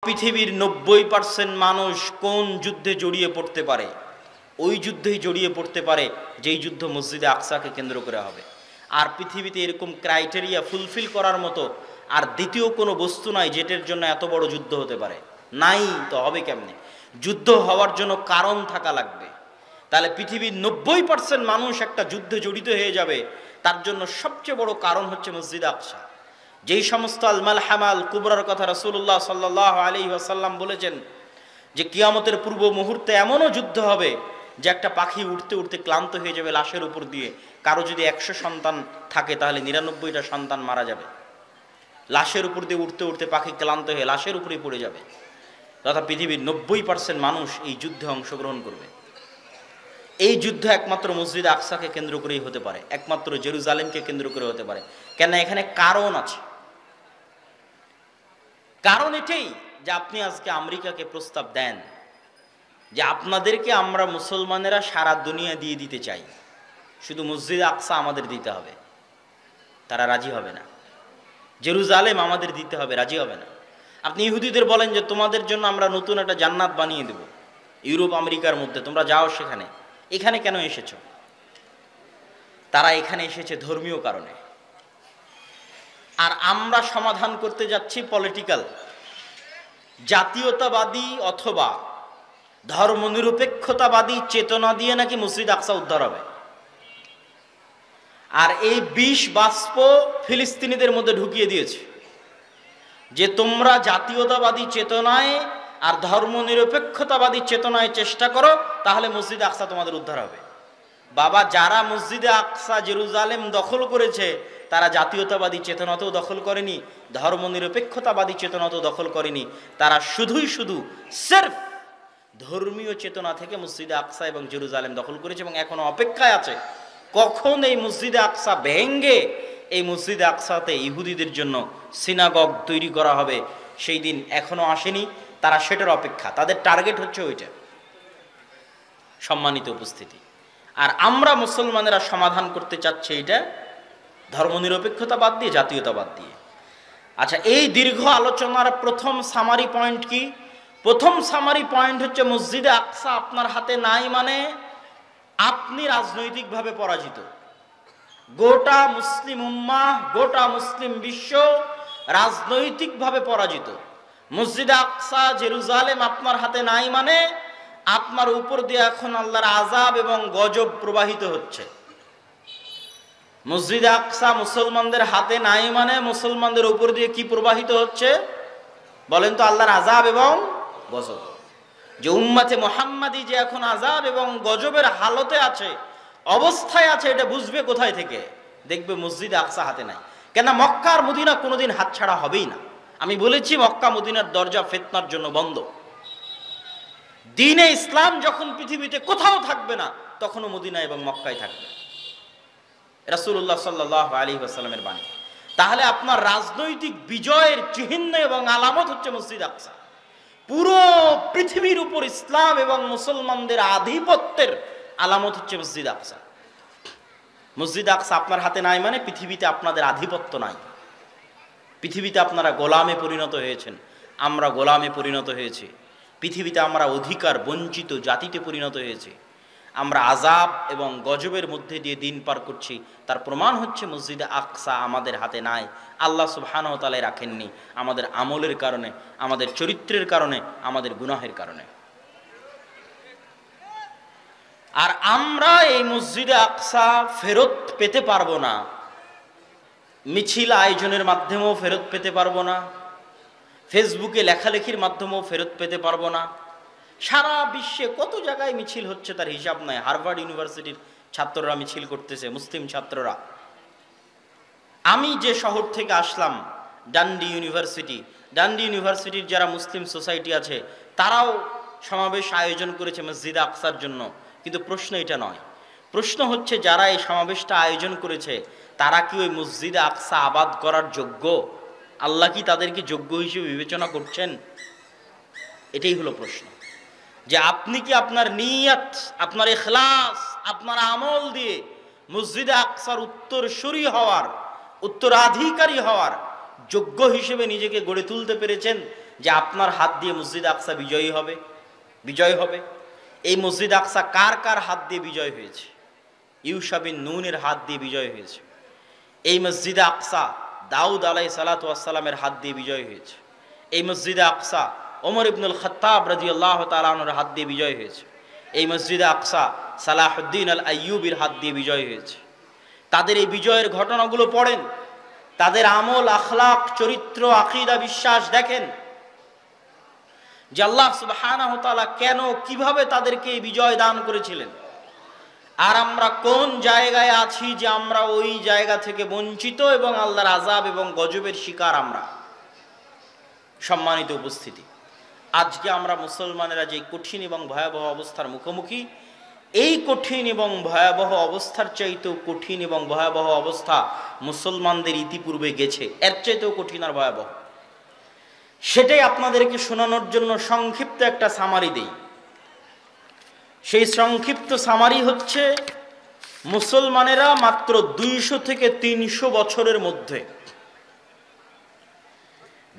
পৃথিবীর 90% মানুষ কোন যুদ্ধে জড়িয়ে পড়তে পারে? ওই যুদ্ধেই জড়িয়ে পড়তে পারে যেই যুদ্ধ মসজিদে আকসাকে কেন্দ্র করে হবে। আর পৃথিবীতে এরকম ক্রাইটেরিয়া ফুলফিল করার মতো আর দ্বিতীয় কোনো বস্তু নাই যেটার জন্য এত বড় যুদ্ধ হতে পারে। নাই তো হবে কেমনে? যুদ্ধ হওয়ার জন্য কারণ থাকা লাগবে। তাহলে পৃথিবীর 90% মানুষ একটা যুদ্ধে জড়িত হয়ে যাবে, তার জন্য সবচেয়ে বড় কারণ হচ্ছে মসজিদ আকসা। যেই সমস্ত আল মালহামাল কুবরার কথা রাসূলুল্লাহ সাল্লাল্লাহু আলাইহি ওয়াসাল্লাম বলেছেন যে কিয়ামতের পূর্ব মুহূর্তে এমনও যুদ্ধ হবে যে একটা পাখি উঠতে উঠতে ক্লান্ত হয়ে যাবে লাশের উপর দিয়ে। কারো যদি 100 সন্তান থাকে তাহলে 99টা সন্তান মারা যাবে। লাশের উপর দিয়ে উঠতে উঠতে পাখি ক্লান্ত হয়ে লাশের উপরেই পড়ে যাবে। তথা পৃথিবীর 90% মানুষ এই যুদ্ধে অংশগ্রহণ করবে। এই যুদ্ধ একমাত্র মসজিদ আকসাকে কেন্দ্র করেই হতে পারে, একমাত্র জেরুজালেমকে কেন্দ্র করে হতে পারে। কেন? এখানে কারণ আছে। কারণ এটাই যে আপনি আজকে আমেরিকাকে প্রস্তাব দেন যে আপনাদেরকে আমরা মুসলমানেরা সারা দুনিয়া দিয়ে দিতে চাই, শুধু মসজিদ আকসা আমাদের দিতে হবে। তারা রাজি হবে না। জেরুজালেম আমাদের দিতে হবে, রাজি হবে না। আপনি ইহুদিদের বলেন যে তোমাদের জন্য আমরা নতুন একটা জান্নাত বানিয়ে দেব ইউরোপ আমেরিকার মধ্যে, তোমরা যাও সেখানে। এখানে কেন এসেছ? তারা এখানে এসেছে ধর্মীয় কারণে। আর আমরা সমাধান করতে যাচ্ছি পলিটিক্যাল, জাতীয়তাবাদী অথবা ধর্মনিরপেক্ষতাবাদী চেতনা দিয়ে নাকি মসজিদ আকসা উদ্ধার হবে। আর এই বিষ বাষ্প ফিলিস্তিনিদের মধ্যে ঢুকিয়ে দিয়েছে যে তোমরা জাতীয়তাবাদী চেতনায় আর ধর্মনিরপেক্ষতাবাদী চেতনায় চেষ্টা করো, তাহলে মসজিদ আকসা তোমাদের উদ্ধার হবে। বাবা, যারা মসজিদে আকসা জেরুজালেম দখল করেছে তারা জাতীয়তাবাদী চেতনাতেও দখল করেনি, ধর্মনিরপেক্ষতাবাদী চেতনাতেও দখল করেনি। তারা শুধুই শুধু সির্ফ ধর্মীয় চেতনা থেকে মসজিদে আকসা এবং জেরুজালেম দখল করেছে এবং এখনো অপেক্ষায় আছে কখন এই মসজিদে আকসা ভেঙ্গে এই মসজিদে আকসাতে ইহুদিদের জন্য সিনাগগ তৈরি করা হবে। সেই দিন এখনো আসেনি, তারা সেটার অপেক্ষা। তাদের টার্গেট হচ্ছে ওইটা। সম্মানিত উপস্থিতি, আর আমরা মুসলমানেরা সমাধান করতে চাচ্ছি এটা ধর্মনিরপেক্ষতা বাদ দিয়ে, জাতীয়তাবাদ দিয়ে। আচ্ছা, এই দীর্ঘ আলোচনার প্রথম সামারি পয়েন্ট কি? প্রথম সামারি পয়েন্ট হচ্ছে মসজিদে আকসা আপনার হাতে নাই মানে আপনি রাজনৈতিকভাবে পরাজিত। গোটা মুসলিম উম্মাহ, গোটা মুসলিম বিশ্ব রাজনৈতিকভাবে পরাজিত। মসজিদে আকসা জেরুজালেম আপনার হাতে নাই মানে আপনার উপর দিয়ে এখন আল্লাহর আযাব এবং গজব প্রবাহিত হচ্ছে। মসজিদে আকসা মুসলমানদের হাতে নাই মানে মুসলমানদের উপর দিয়ে কি প্রবাহিত হচ্ছে বলেন তো? আল্লাহর আযাব এবং গজব। যে উম্মতে মুহাম্মাদি যে এখন আযাব এবং গজবের হালতে আছে, অবস্থায় আছে, এটা বুঝবে কোথায় থেকে? দেখবে মসজিদে আকসা হাতে নাই। কেন? মক্কা আর মদিনা কোনোদিন হাতছাড়া হবেই না। আমি বলেছি মক্কা মদিনার দরজা ফিতনার জন্য বন্ধ। দ্বীনে ইসলাম যখন পৃথিবীতে কোথাও থাকবে না, তখনও মদিনা এবং মক্কায় থাকবে। রাসূলুল্লাহ সাল্লাল্লাহু আলাইহি ওয়াসাল্লামের বাণী। তাহলে আপনার রাজনৈতিক বিজয়ের চিহ্ন এবং আলামত হচ্ছে মসজিদ আকসা। পুরো পৃথিবীর উপর ইসলাম এবং মুসলমানদের আধিপত্যের আলামত হচ্ছে মসজিদ আকসা। মসজিদ আকসা আপনার হাতে নাই মানে পৃথিবীতে আপনাদের আধিপত্য নাই। পৃথিবীতে আপনারা গোলামে পরিণত হয়েছেন, আমরা গোলামে পরিণত হয়েছি। পৃথিবীতে আমরা অধিকার বঞ্চিত জাতিতে পরিণত হয়েছি। আমরা আযাব এবং গজবের মধ্যে দিয়ে দিন পার করছি। তার প্রমাণ হচ্ছে মসজিদে আকসা আমাদের হাতে নাই। আল্লাহ সুবহানাহু ওয়া তাআলা রাখেননি, আমাদের আমলের কারণে, আমাদের চরিত্রের কারণে, আমাদের গুনাহের কারণে। আর আমরা এই মসজিদে আকসা ফেরত পেতে পারবো না, মিছিল আয়োজনের মাধ্যমেও ফেরত পেতে পারবো না, ফেসবুকে লেখালেখির মাধ্যমেও ফেরত পেতে পারবো না। সারা বিশ্বে কত জায়গায় মিছিল হচ্ছে তার হিসাব নাই। হার্ভার্ড ইউনিভার্সিটির ছাত্ররা মিছিল করতেছে, মুসলিম ছাত্ররা। আমি যে শহর থেকে আসলাম ডান্ডি ইউনিভার্সিটি, ডান্ডি ইউনিভার্সিটির যারা মুসলিম সোসাইটি আছে তারাও সমাবেশ আয়োজন করেছে মসজিদে আকসার জন্য। কিন্তু প্রশ্ন এটা নয়, প্রশ্ন হচ্ছে যারা এই সমাবেশটা আয়োজন করেছে তারা কি ওই মসজিদে আকসা আবাদ করার যোগ্য? আল্লাহ কি তাদেরকে যোগ্য হিসেবে বিবেচনা করছেন? এটাই হলো প্রশ্ন। যে আপনি কি আপনার নিয়ত, আপনার ইখলাস, আপনার আমল দিয়ে মসজিদে আকসার উত্তরসূরি হওয়ার, উত্তরাধিকারী হওয়ার যোগ্য হিসেবে নিজেকে গড়ে তুলতে পেরেছেন, যে আপনার হাত দিয়ে মসজিদ আকসা বিজয় হবে। এই মসজিদ আকসা কার কার হাত দিয়ে বিজয় হয়েছে? ইউশা বিন নুনের হাত দিয়ে বিজয় হয়েছে। এই মসজিদে আকসা দাউদ আলাইহিস সালাতু ওয়াস সালামের হাত দিয়ে বিজয় হয়েছে। এই মসজিদে আকসা ওমর ইবনুল খাত্তাব রাদিয়াল্লাহু তাআলা আনহুর হাত দিয়ে বিজয় হয়েছে। এই মসজিদে আকসা সালাহুদ্দিন আল আইয়ুবির হাত দিয়ে বিজয় হয়েছে। তাদের এই বিজয়ের ঘটনাগুলো পড়েন, তাদের আমল, আখলাক, চরিত্র, আকীদা, বিশ্বাস দেখেন যে আল্লাহ সুবহানাহু ওয়া তাআলা কেন কিভাবে তাদেরকে এই বিজয় দান করেছিলেন। আর আমরা কোন জায়গায় আছি যে আমরা ওই জায়গা থেকে বঞ্চিত এবং আল্লাহর আযাব এবং গজবের শিকার আমরা। সম্মানিত উপস্থিতি, আজকে আমরা মুসলমানেরা যে কঠিন এবং ভয়াবহ অবস্থার মুখোমুখি, এই কঠিন এবং ভয়াবহ অবস্থার চাইতেও কঠিন এবং ভয়াবহ অবস্থা মুসলমানদের ইতিপূর্বে গেছে, এর চাইতেও কঠিন আর ভয়াবহ। সেটাই আপনাদেরকে শোনানোর জন্য সংক্ষিপ্ত একটা সামারি দেই। সেই সংক্ষিপ্ত সামারি হচ্ছে, মুসলমানেরা মাত্র 200 থেকে 300 বছরের মধ্যে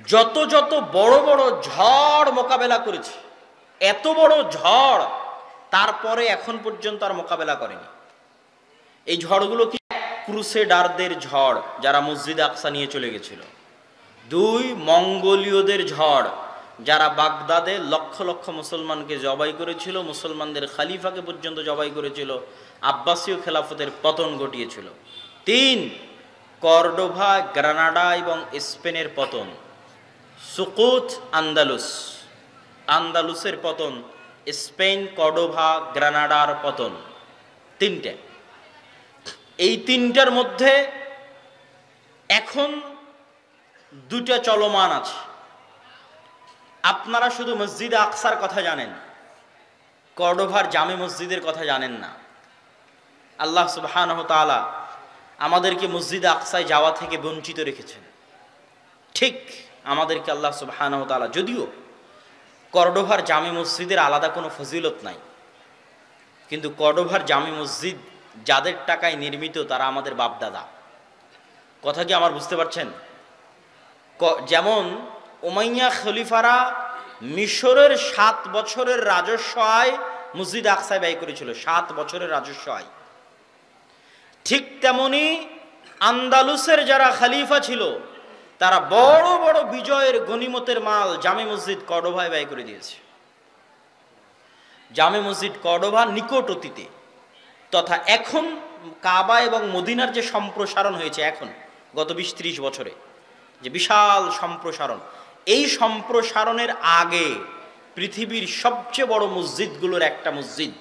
যত যত বড় বড় ঝড় মোকাবেলা করেছে, এত বড় ঝড় তারপরে এখন পর্যন্ত আর মোকাবেলা করেনি। এই ঝড়গুলো কি? ক্রুসেডারদের ঝড়, যারা মসজিদ আকসা নিয়ে চলে গেছিল। 2, মঙ্গোলীয়দের ঝড়, যারা বাগদাদে লক্ষ লক্ষ মুসলমানকে জবাই করেছিল, মুসলমানদের খলিফাকে পর্যন্ত জবাই করেছিল, আব্বাসীয় খেলাফতের পতন ঘটিয়েছিল। 3, কর্ডোভা, গ্রানাডা এবং স্পেনের পতন। সুকুত আন্দালুসের পতন, স্পেন, কর্ডোভা, গ্রানাডার পতন। 3টে। এই 3টার মধ্যে এখন 2টা চলমান আছে। আপনারা শুধু মসজিদ আকসার কথা জানেন, কর্ডোভার জামে মসজিদের কথা জানেন না। আল্লাহ সুবহানাহু ওয়া তাআলা আমাদেরকে মসজিদ আকসায় যাওয়া থেকে বঞ্চিত রেখেছেন। ঠিক আমাদেরকে আল্লাহ সুবহানাহু ওয়া তাআলা, যদিও কর্ডোভার জামে মসজিদের আলাদা কোনো ফজিলত নাই, কিন্তু কর্ডোভার জামে মসজিদ যাদের টাকায় নির্মিত তারা আমাদের বাপদাদা। কথা কি আমার বুঝতে পারছেন? যেমন উমাইয়া খলিফারা মিশরের 7 বছরের রাজস্ব আয় মসজিদ আকসায় ব্যয় করেছিল, 7 বছরের রাজস্ব আয়। ঠিক তেমনি আন্দালুসের যারা খলিফা ছিল তারা বড় বড় বিজয়ের গনিমতের মাল জামে মসজিদ কর্ডোভায় ব্যয় করে দিয়েছে। জামে মসজিদ কর্ডোভা নিকট অতীতে তথা এখন কাবা এবং মদিনার যে সম্প্রসারণ হয়েছে এখন গত 20-30 বছরে, যে বিশাল সম্প্রসারণ, এই সম্প্রসারণের আগে পৃথিবীর সবচেয়ে বড় মসজিদগুলোর একটা মসজিদ,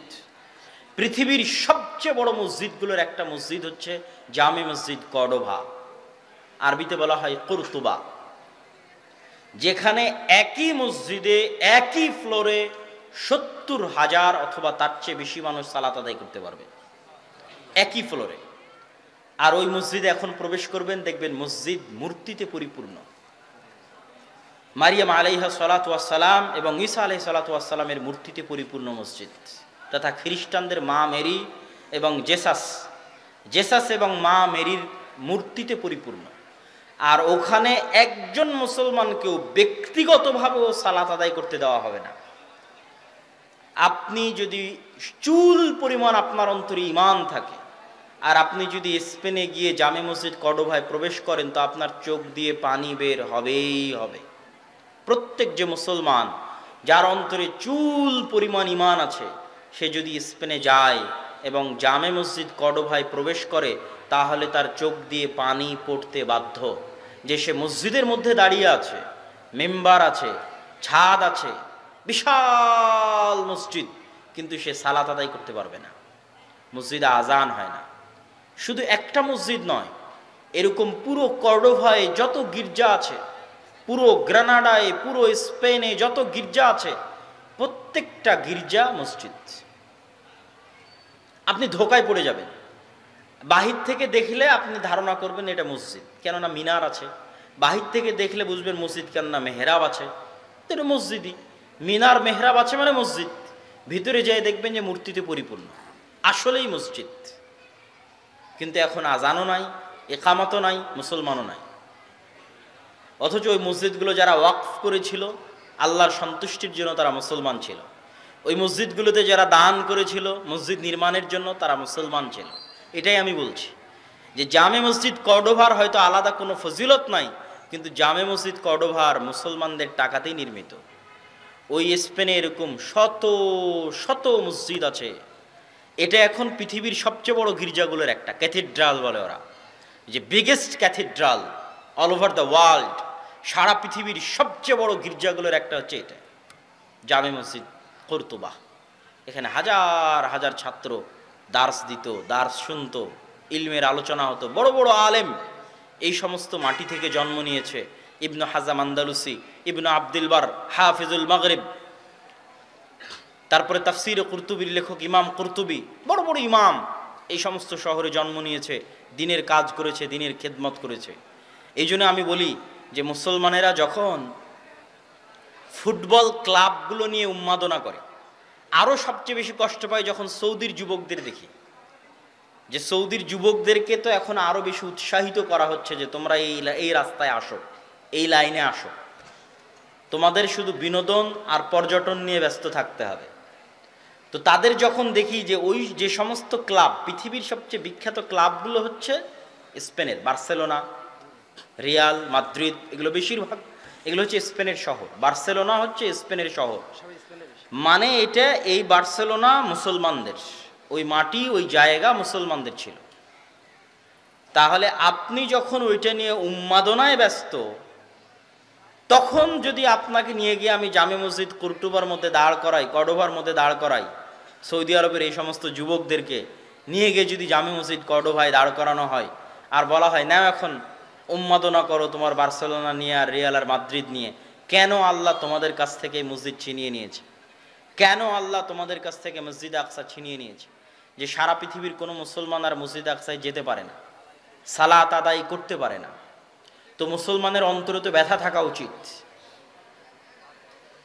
পৃথিবীর সবচেয়ে বড় মসজিদগুলোর একটা মসজিদ হচ্ছে জামে মসজিদ কর্ডোভা, আরবিতে বলা হয় কুরতুবা, যেখানে একই মসজিদে একই ফ্লোরে 70,000 অথবা তার চেয়ে বেশি মানুষ সালাত আদায় করতে পারবে একই ফ্লোরে। আর ওই মসজিদে এখন প্রবেশ করবেন, দেখবেন মসজিদ মূর্তিতে পরিপূর্ণ। মারিয়াম আলাইহা সালাতু ওয়াস সালাম এবং ঈসা আলাইহিস সালাতু ওয়াস সালামের মূর্তিতে পরিপূর্ণ মসজিদ, তথা খ্রিস্টানদের মা মেরি এবং জেসাস এবং মা মেরির মূর্তিতে পরিপূর্ণ। আর ওখানে একজন মুসলমানকেও ব্যক্তিগতভাবেও সালাত আদায় করতে দেওয়া হবে না। আপনি যদি চুল পরিমাণ আপনার অন্তরে ঈমান থাকে আর আপনি যদি স্পেনে গিয়ে জামে মসজিদ কর্ডোভায় প্রবেশ করেন, তো আপনার চোখ দিয়ে পানি বের হবেই হবে। প্রত্যেক যে মুসলমান যার অন্তরে চুল পরিমাণ ঈমান আছে, সে যদি স্পেনে যায় এবং জামে মসজিদ কর্ডোভায় প্রবেশ করে, তাহলে তার চোখ দিয়ে পানি পড়তে বাধ্য। যে সে মসজিদের মধ্যে দাঁড়িয়ে আছে, মেম্বার আছে, ছাদ আছে, বিশাল মসজিদ, কিন্তু সে সালাত আদায় করতে পারবে না, মসজিদে আজান হয় না। শুধু একটা মসজিদ নয়, এরকম পুরো কর্ডোভায় যত গির্জা আছে, পুরো গ্রানাডায়, পুরো স্পেনে যত গির্জা আছে, প্রত্যেকটা গির্জা মসজিদ। আপনি ধোকায় পড়ে যাবেন। বাহির থেকে দেখলে আপনি ধারণা করবেন এটা মসজিদ, কেননা মিনার আছে। বাহির থেকে দেখলে বুঝবেন মসজিদ, কেননা মেহরাব আছে। এটা মসজিদই, মিনার মেহরাব আছে মানে মসজিদ। ভিতরে যেয়ে দেখবেন যে মূর্তিতে পরিপূর্ণ, আসলেই মসজিদ। কিন্তু এখন আজানও নাই, একামতও নাই, মুসলমানও নাই। অথচ ওই মসজিদগুলো যারা ওয়াকফ করেছিল আল্লাহর সন্তুষ্টির জন্য তারা মুসলমান ছিল। ওই মসজিদগুলোতে যারা দান করেছিল মসজিদ নির্মাণের জন্য তারা মুসলমান ছিল। এটাই আমি বলছি যে জামে মসজিদ কর্ডোভার হয়তো আলাদা কোনো ফজিলত নাই, কিন্তু জামে মসজিদ কর্ডোভার মুসলমানদের টাকাতেই নির্মিত। ওই স্পেনে এরকম শত শত মসজিদ আছে। এটা এখন পৃথিবীর সবচেয়ে বড় গির্জাগুলোর একটা, ক্যাথিড্রাল বলে ওরা, যে biggest cathedral all over the world. সারা পৃথিবীর সবচেয়ে বড় গির্জাগুলোর একটা হচ্ছে এটা, জামে মসজিদ কর্তুবা। এখানে হাজার হাজার ছাত্র দার্স দিত, দার্স শুনতো, ইলমের আলোচনা হতো, বড় বড় আলেম এই সমস্ত মাটি থেকে জন্ম নিয়েছে। ইবনু হাজাম আন্দালুসি, ইবনু আব্দুল বার, হাফিজুল মাগরিব, তারপরে তাফসির কুরতুবির লেখক ইমাম কুরতুবি, বড় বড় ইমাম এই সমস্ত শহরে জন্ম নিয়েছে, দিনের কাজ করেছে, দিনের খেদমত করেছে। এই জন্য আমি বলি যে মুসলমানেরা যখন ফুটবল ক্লাবগুলো নিয়ে উন্মাদনা করে, আরও সবচেয়ে বেশি কষ্ট পায় যখন সৌদির যুবকদের দেখি, যে সৌদির যুবকদেরকে তো এখন আরও বেশি উৎসাহিত করা হচ্ছে যে তোমরা এই রাস্তায় আসো, এই লাইনে আসো, তোমাদের শুধু বিনোদন আর পর্যটন নিয়ে ব্যস্ত থাকতে হবে। তো তাদের যখন দেখি যে ওই যে সমস্ত ক্লাব, পৃথিবীর সবচেয়ে বিখ্যাত ক্লাবগুলো হচ্ছে স্পেনের, বার্সেলোনা, রিয়াল মাদ্রিদ, এগুলো বেশিরভাগ এগুলো হচ্ছে স্পেনের শহর। বার্সেলোনা হচ্ছে স্পেনের শহর, মানে এটা এই বার্সেলোনা মুসলমানদের, ওই মাটি ওই জায়গা মুসলমানদের ছিল। তাহলে আপনি যখন ওইটা নিয়ে উন্মাদনায় ব্যস্ত, তখন যদি আপনাকে নিয়ে গিয়ে আমি জামে মসজিদ কুরতুবার মধ্যে দাঁড় করাই, কর্ডোভার মধ্যে দাঁড় করাই, সৌদি আরবের এই সমস্ত যুবকদেরকে নিয়ে গিয়ে যদি জামে মসজিদ কর্ডোভায় দাঁড় করানো হয় আর বলা হয় না এখন উন্মাদনা করো তোমার বার্সেলোনা নিয়ে আর রিয়াল আর মাদ্রিদ নিয়ে, কেন আল্লাহ তোমাদের কাছ থেকে এই মসজিদ ছিনিয়ে নিয়েছে? কেন আল্লাহ তোমাদের কাছ থেকে মসজিদ আকসা ছিনিয়ে নিয়েছে? যে সারা পৃথিবীর কোনো মুসলমান আর মসজিদ আকসায় যেতে পারে না, সালাত আদায় করতে পারে না। তো মুসলমানের অন্তরে তো ব্যথা থাকা উচিত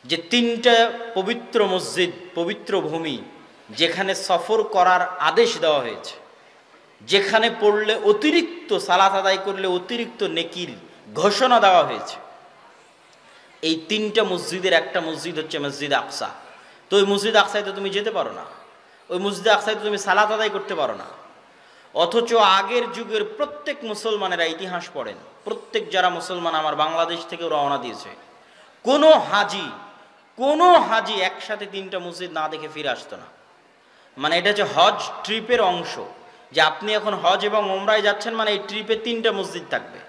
যে তিনটা পবিত্র মসজিদ, পবিত্র ভূমি, যেখানে সফর করার আদেশ দেওয়া হয়েছে, যেখানে পড়লে অতিরিক্ত সালাত আদায় করলে অতিরিক্ত নেকির ঘোষণা দেওয়া হয়েছে, এই তিনটা মসজিদের একটা মসজিদ হচ্ছে মসজিদ আকসা। তো ওই মসজিদ আকসায় তো তুমি যেতে পারো না, ওই মসজিদ আকসায় তো তুমি সালাত আদায় করতে পারো না। অথচ আগের যুগের প্রত্যেক মুসলমানেরা ইতিহাস পড়েন, প্রত্যেক যারা মুসলমান আমার বাংলাদেশ থেকে রওনা দিয়েছে, কোনো হাজি একসাথে তিনটা মসজিদ না দেখে ফিরে আসতো না। মানে এটা হচ্ছে হজ ট্রিপের অংশ, যে আপনি এখন হজ এবং ওমরায় যাচ্ছেন, মানে এই ট্রিপে তিনটা মসজিদ থাকবে,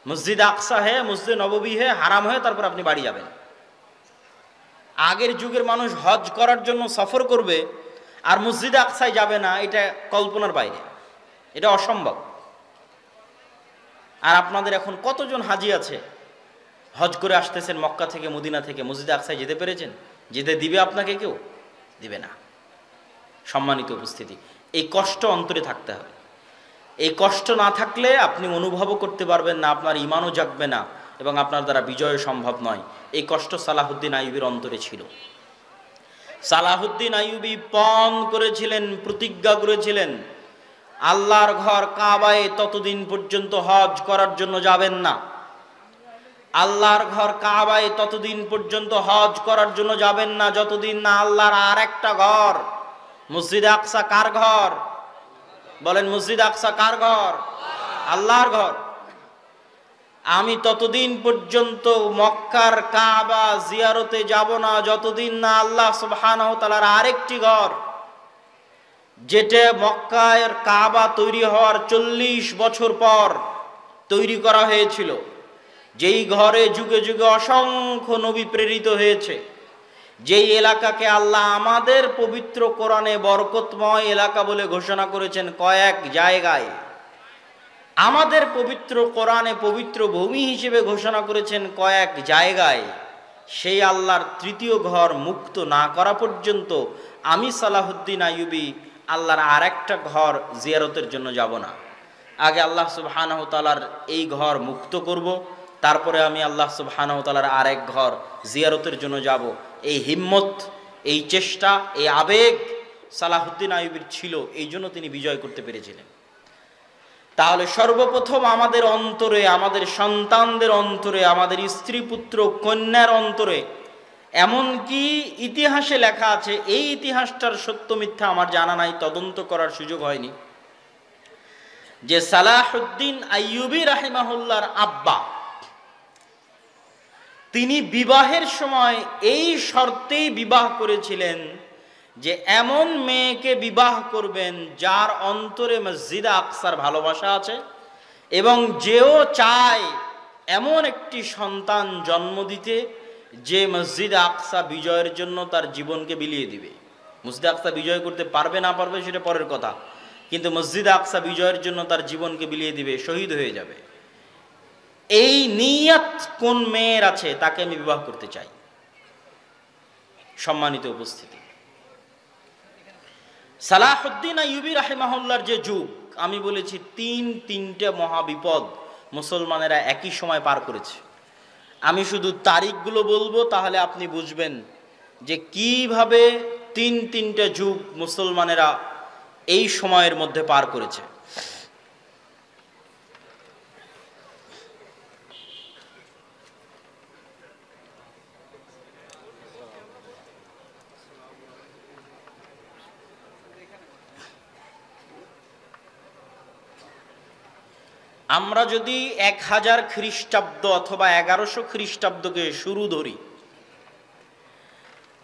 মসজিদ আকসা হয়ে, মসজিদ নববী হয়ে, হারাম হয়ে, তারপর আপনি বাড়ি যাবেন। আগের যুগের মানুষ হজ করার জন্য সফর করবে আর মসজিদ আকসায় যাবে না, এটা কল্পনার বাইরে, এটা অসম্ভব। আর আপনাদের এখন কতজন হাজি আছে হজ করে আসতেছেন মক্কা থেকে, মদিনা থেকে, মসজিদ আকসায় যেতে পেরেছেন? যেতে দিবে আপনাকে? কেউ দিবে না। সম্মানিত উপস্থিতি, এই কষ্ট অন্তরে থাকতে হবে। এই কষ্ট না থাকলে আপনি অনুভবও করতে পারবেন না, আপনার ঈমানও জাগবে না এবং আপনার দ্বারা বিজয় সম্ভব নয়। এই কষ্ট সালাহুদ্দিন আইয়ুবীর অন্তরে ছিল। সালাহুদ্দিন আইয়ুবী পণ করেছিলেন, প্রতিজ্ঞা করেছিলেন, আল্লাহর ঘর কাবায় ততদিন পর্যন্ত হজ করার জন্য যাবেন না, আল্লাহর ঘর কাবায় ততদিন পর্যন্ত হজ করার জন্য যাবেন না যতদিন না আল্লাহর আর একটা ঘর মসজিদ আকসা। কার ঘর বলেন? মসজিদ আকসা কার ঘর? আল্লাহর ঘর। আমি ততদিন পর্যন্ত মক্কার কাবা জিয়ারতে যাব না যতদিন না আল্লাহ সুবহানাহু ওয়া তাআলার আরেকটি ঘর, যেটা মক্কার কাবা তৈরি হওয়ার 40 বছর পর তৈরি করা হয়েছিল, যেই ঘরে যুগে যুগে অসংখ্য নবী প্রেরিত হয়েছে, যেই এলাকাকে আল্লাহ আমাদের পবিত্র কোরআনে বরকতময় এলাকা বলে ঘোষণা করেছেন কয়েক জায়গায়, আমাদের পবিত্র কোরআনে পবিত্র ভূমি হিসেবে ঘোষণা করেছেন কয়েক জায়গায়, সেই আল্লাহর তৃতীয় ঘর মুক্ত না করা পর্যন্ত আমি সালাহুদ্দিন আইয়ুবী আল্লাহর আর একটা ঘর জিয়ারতের জন্য যাব না। আগে আল্লাহ সুবহানাহু ওয়া তাআলার এই ঘর মুক্ত করব, তারপরে আমি আল্লাহ সুবহানাহু ওয়া তাআলার আরেক ঘর জিয়ারতের জন্য যাব। এই হিম্মত, এই চেষ্টা, এই আবেগ সালাহুদ্দিন আইয়ুবীর ছিল, এই জন্য তিনি বিজয় করতে পেরেছিলেন। তাহলে সর্বপ্রথম আমাদের অন্তরে, আমাদের সন্তানদের অন্তরে, আমাদের স্ত্রী পুত্র কন্যার অন্তরে এমনকি ইতিহাসে লেখা আছে, এই ইতিহাসটার সত্য মিথ্যা আমার জানা নাই, তদন্ত করার সুযোগ হয়নি, যে সালাহুদ্দিন আইয়ুবী রাহিমাহুল্লাহর আব্বা তিনি বিবাহের সময় এই শর্তেই বিবাহ করেছিলেন যে এমন মেয়েকে বিবাহ করবেন যার অন্তরে মসজিদে আকসার ভালোবাসা আছে এবং যেও চায় এমন একটি সন্তান জন্ম দিতে যে মসজিদে আকসা বিজয়ের জন্য তার জীবনকে বিলিয়ে দিবে। মসজিদে আকসা বিজয় করতে পারবে না পারবে সেটা পরের কথা, কিন্তু মসজিদে আকসা বিজয়ের জন্য তার জীবনকে বিলিয়ে দিবে, শহীদ হয়ে যাবে। এই নিয়ত কোন মেয়ের আছে তাকে আমি বিবাহ করতে চাই। সম্মানিত উপস্থিতি, সালাহুদ্দিন আইয়ুবী রাহিমাহুল্লাহর যে যুগ, আমি বলেছি তিনটে মহাবিপদ মুসলমানেরা একই সময় পার করেছে। আমি শুধু তারিখগুলো বলবো, তাহলে আপনি বুঝবেন যে কিভাবে তিনটে যুগ মুসলমানেরা এই সময়ের মধ্যে পার করেছে। আমরা যদি 1000 খ্রিস্টাব্দ অথবা 1100 খ্রিস্টাব্দকে শুরু ধরি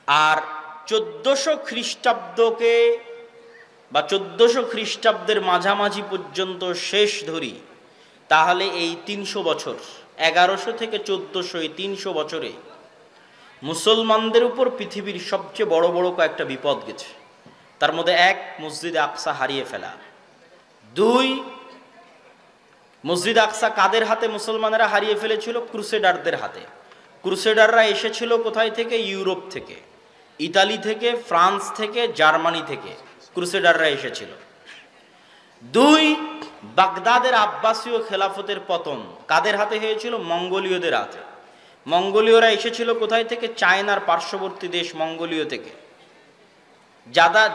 আর 1400 খ্রিস্টাব্দকে বা 1400 খ্রিস্টাব্দের মাঝামাঝি পর্যন্ত শেষ ধরি, তাহলে এই 300 বছর, 1100 থেকে 1400, এই 300 বছরে মুসলমানদের উপর পৃথিবীর সবচেয়ে বড় বড় কয়েকটা বিপদ গেছে। তার মধ্যে 1, মসজিদ আকসা হারিয়ে ফেলা। 2, মসজিদ আকসা কাদের হাতে মুসলমানেরা হারিয়ে ফেলেছিল? ক্রুসেডারদের হাতে। ক্রুসেডাররা এসেছিল কোথায় থেকে? ইউরোপ থেকে, ইতালি থেকে, ফ্রান্স থেকে, জার্মানি থেকে ক্রুসেডাররা এসেছিল। 2, বাগদাদের আব্বাসীয় খেলাফতের পতন কাদের হাতে হয়েছিল? মঙ্গোলীয়দের হাতে। মঙ্গোলীয়রা এসেছিল কোথায় থেকে? চায়নার পার্শ্ববর্তী দেশ মঙ্গোলীয় থেকে,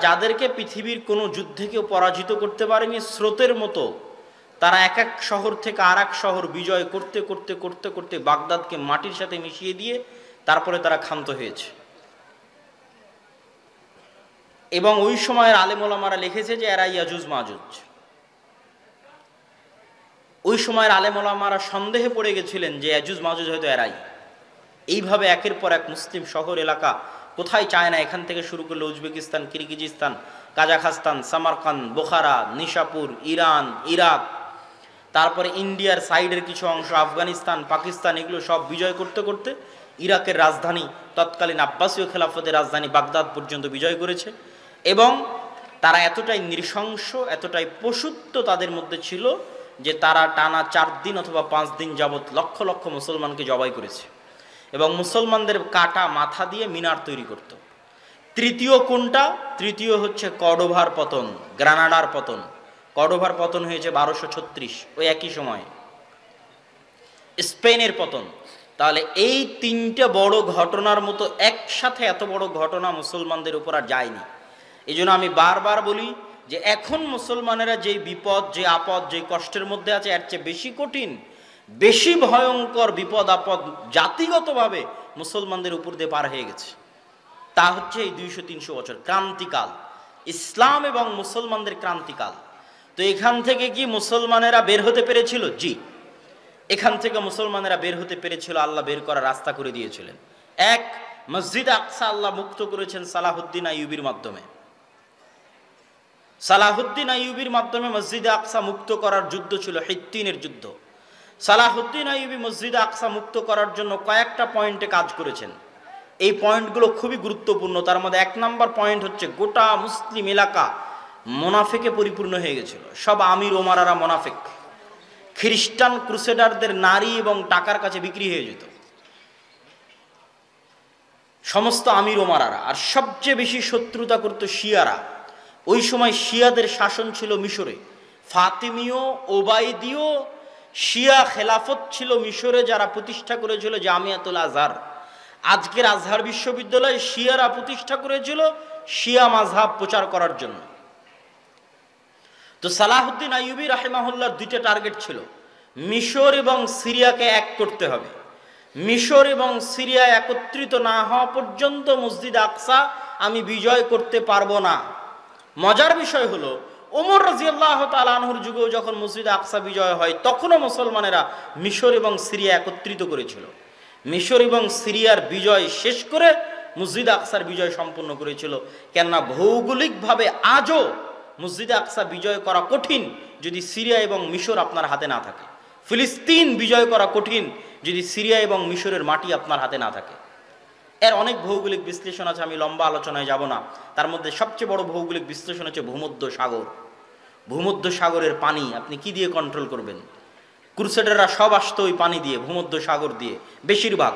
যাদেরকে পৃথিবীর কোনো যুদ্ধে কেউ পরাজিত করতে পারেনি। স্রোতের মতো তারা এক এক শহর থেকে আর এক শহর বিজয় করতে করতে করতে করতে বাগদাদকে মাটির সাথে মিশিয়ে দিয়ে তারপরে তারা ক্ষান্ত হয়েছে। এবং ওই সময়ের আলেম ওলামারা লিখেছে যে এরা ইয়াজুজ মাজুজ। ওই সময়ের আলেম ওলামারা সন্দেহে পড়ে গেছিলেন যে ইয়াজুজ মাজুজ হয়তো এরাই। এইভাবে একের পর এক মুসলিম শহর এলাকা, কোথায় চায়না, এখান থেকে শুরু করলে Uzbekistan, Kyrgyzstan, Kazakhstan, Samarkand, বোখারা, Nishapur, Iran, Iraq, তারপরে ইন্ডিয়ার সাইডের কিছু অংশ, আফগানিস্তান, পাকিস্তান, এগুলো সব বিজয় করতে করতে ইরাকের রাজধানী, তৎকালীন আব্বাসীয় খেলাফতের রাজধানী বাগদাদ পর্যন্ত বিজয় করেছে। এবং তারা এতটাই নৃশংস, এতটাই পশুত্ব তাদের মধ্যে ছিল যে তারা টানা 4 দিন অথবা 5 দিন যাবৎ লক্ষ লক্ষ মুসলমানকে জবাই করেছে এবং মুসলমানদের কাটা মাথা দিয়ে মিনার তৈরি করত। তৃতীয় কোনটা? তৃতীয় হচ্ছে কর্ডোভার পতন, গ্রানাডার পতন। কর্ডোভার পতন হয়েছে 1236, ওই একই সময়ে স্পেনের পতন। তাহলে এই 3টে বড় ঘটনার মতো একসাথে এত বড় ঘটনা মুসলমানদের উপর আর যায়নি। এই জন্য আমি বারবার বলি যে এখন মুসলমানেরা যে বিপদ, যে আপদ, যে কষ্টের মধ্যে আছে, এর চেয়ে বেশি কঠিন, বেশি ভয়ঙ্কর বিপদ আপদ জাতিগতভাবে মুসলমানদের উপর দিয়ে পার হয়ে গেছে। তা হচ্ছে এই 200-300 বছর ক্রান্তিকাল, ইসলাম এবং মুসলমানদের ক্রান্তিকাল। তো এখান থেকে কি মুসলমানেরা বের হতে পেরেছিল? জি, এখান থেকে মুসলমানেরা বের হতে পেরেছিল। আল্লাহ বের করার রাস্তা করে দিয়েছিলেন। 1, মসজিদ আকসা আল্লাহ মুক্ত করেছেন সালাহুদ্দিন আইয়ুবীর মাধ্যমে। সালাহুদ্দিন আইয়ুবীর মাধ্যমে মসজিদে আকসা মুক্ত করার যুদ্ধ ছিল হিত্তিনের যুদ্ধ। সালাহুদ্দিন আইয়ুবী মসজিদে আকসা মুক্ত করার জন্য কয়েকটা পয়েন্টে কাজ করেছেন। এই পয়েন্টগুলো খুবই গুরুত্বপূর্ণ। তার মধ্যে 1 নম্বর পয়েন্ট হচ্ছে গোটা মুসলিম এলাকা মোনাফেকে পরিপূর্ণ হয়ে গেছিল। সব আমির ওমারারা মোনাফেক। খ্রিস্টান ক্রুসেডারদের নারী এবং টাকার কাছে বিক্রি হয়ে যেত সমস্ত আমির ওমারারা। আর সবচেয়ে বেশি শত্রুতা করত শিয়ারা। ওই সময় শিয়াদের শাসন ছিল মিশরে। ফাতিমীয়, ওবায়দীয় শিয়া খেলাফত ছিল মিশরে, যারা প্রতিষ্ঠা করেছিল জামিয়াতুল আজহার। আজকের আজহার বিশ্ববিদ্যালয় শিয়ারা প্রতিষ্ঠা করেছিল শিয়া মাযহাব প্রচার করার জন্য। তো সালাহুদ্দিন আইয়ুবী রাহিমাহুল্লাহর 2টা টার্গেট ছিল। মিশর এবং সিরিয়াকে এক করতে হবে। মিশর এবং সিরিয়া একত্রিত না হওয়া পর্যন্ত মসজিদ আকসা আমি বিজয় করতে পারবো না। মজার বিষয় হলো ওমর রাদিয়াল্লাহু তাআলা আনহুর যুগেও যখন মসজিদ আকসা বিজয় হয় তখনও মুসলমানেরা মিশর এবং সিরিয়া একত্রিত করেছিল। মিশর এবং সিরিয়ার বিজয় শেষ করে মসজিদ আকসার বিজয় সম্পন্ন করেছিল। কেননা ভৌগোলিকভাবে আজও মসজিদ আকসা বিজয় করা কঠিন যদি সিরিয়া এবং মিশর আপনার হাতে না থাকে। ফিলিস্তিন বিজয় করা কঠিন যদি সিরিয়া এবং মিশরের মাটি আপনার হাতে না থাকে। এর অনেক ভৌগোলিক বিশ্লেষণ আছে, আমি লম্বা আলোচনায় যাব না। তার মধ্যে সবচেয়ে বড় ভৌগোলিক বিশ্লেষণ হচ্ছে ভূমধ্য সাগর। ভূমধ্য সাগরের পানি আপনি কি দিয়ে কন্ট্রোল করবেন? ক্রুসেডাররা সব আসতো ওই পানি দিয়ে, ভূমধ্য সাগর দিয়ে। বেশিরভাগ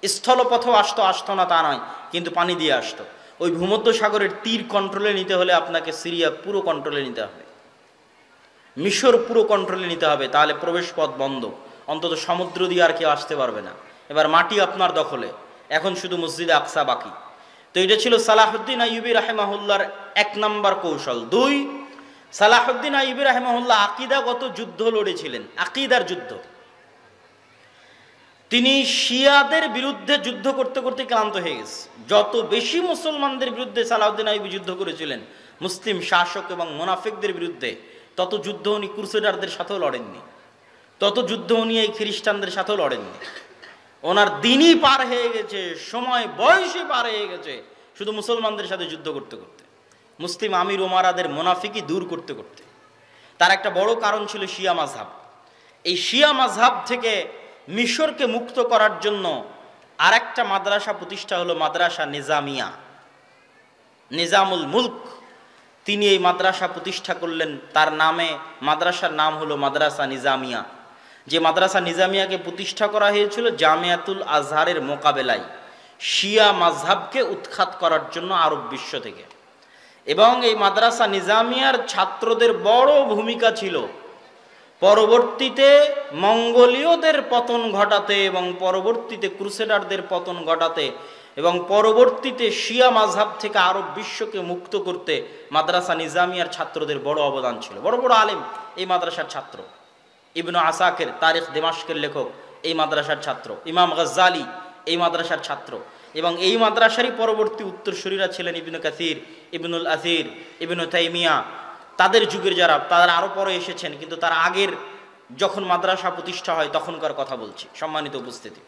স্থলপথেও আসতো না তা নয়, কিন্তু পানি দিয়ে আসতো। ওই ভূমধ্য সাগরের তীর কন্ট্রোলে নিতে হলে আপনাকে সিরিয়া পুরো কন্ট্রোলে নিতে হবে, মিশর পুরো কন্ট্রোলে নিতে হবে, তাহলে প্রবেশ পথ বন্ধ, অন্তত সমুদ্র দিয়ে আর কেউ আসতে পারবে না। এবার মাটি আপনার দখলে, এখন শুধু মসজিদে আকসা বাকি। তো এটা ছিল সালাহুদ্দিন আইয়ুবী রাহিমাহুল্লাহর 1 নম্বর কৌশল। 2, সালাহুদ্দিন আইয়ুবী রাহিমাহুল্লাহ আকীদাগত যুদ্ধ লড়েছিলেন, আকীদার যুদ্ধ। তিনি শিয়াদের বিরুদ্ধে যুদ্ধ করতে করতে ক্লান্ত হয়ে গেছে। যত বেশি মুসলমানদের বিরুদ্ধে সালাহুদ্দিন আইয়ুবী যুদ্ধ করেছিলেন, মুসলিম শাসক এবং মুনাফিকদের বিরুদ্ধে, তত যুদ্ধ উনি ক্রুসেডারদের সাথেও লড়েননি, তত যুদ্ধ উনি এই খ্রিস্টানদের সাথেও লড়েননি। ওনার দিনই পার হয়ে গেছে, সময় বয়সে পার হয়ে গেছে শুধু মুসলমানদের সাথে যুদ্ধ করতে করতে, মুসলিম আমির ওমারাদের মুনাফিকি দূর করতে করতে। তার একটা বড় কারণ ছিল শিয়া মাযহাব। এই শিয়া মাযহাব থেকে মিশরকে মুক্ত করার জন্য আরেকটা মাদ্রাসা প্রতিষ্ঠা হলো মাদ্রাসা নিজামিয়া। নিজামুল মুলক তিনি এই মাদ্রাসা প্রতিষ্ঠা করলেন। তার নামে মাদ্রাসার নাম হলো মাদ্রাসা নিজামিয়া। যে মাদ্রাসা নিজামিয়াকে প্রতিষ্ঠা করা হয়েছিল জামিয়াতুল আজহারের মোকাবেলায়, শিয়া মাযহাবকে উৎখাত করার জন্য আরব বিশ্ব থেকে। এবং এই মাদ্রাসা নিজামিয়ার ছাত্রদের বড় ভূমিকা ছিল পরবর্তীতে মঙ্গোলীয়দের পতন ঘটাতে এবং পরবর্তীতে ক্রুসেডারদের পতন ঘটাতে এবং পরবর্তীতে শিয়া মাযহাব থেকে আরব বিশ্বকে মুক্ত করতে মাদ্রাসা নিজামিয়ার ছাত্রদের বড় অবদান ছিল। বড় বড় আলেম এই মাদ্রাসার ছাত্র। ইবনু আসাকির তারিখ দিমাশকের লেখক এই মাদ্রাসার ছাত্র, ইমাম গাজ্জালি এই মাদ্রাসার ছাত্র। এবং এই মাদ্রাসারই পরবর্তী উত্তরসূরিরা ছিলেন ইবনু কাসির, ইবনুল আসির, ইবনু তাইমিয়া। তাদের যুগের যারা, তারা আরও পরে এসেছেন, কিন্তু তার আগের যখন মাদ্রাসা প্রতিষ্ঠা হয় তখনকার কথা বলছি, সম্মানিত উপস্থিতি।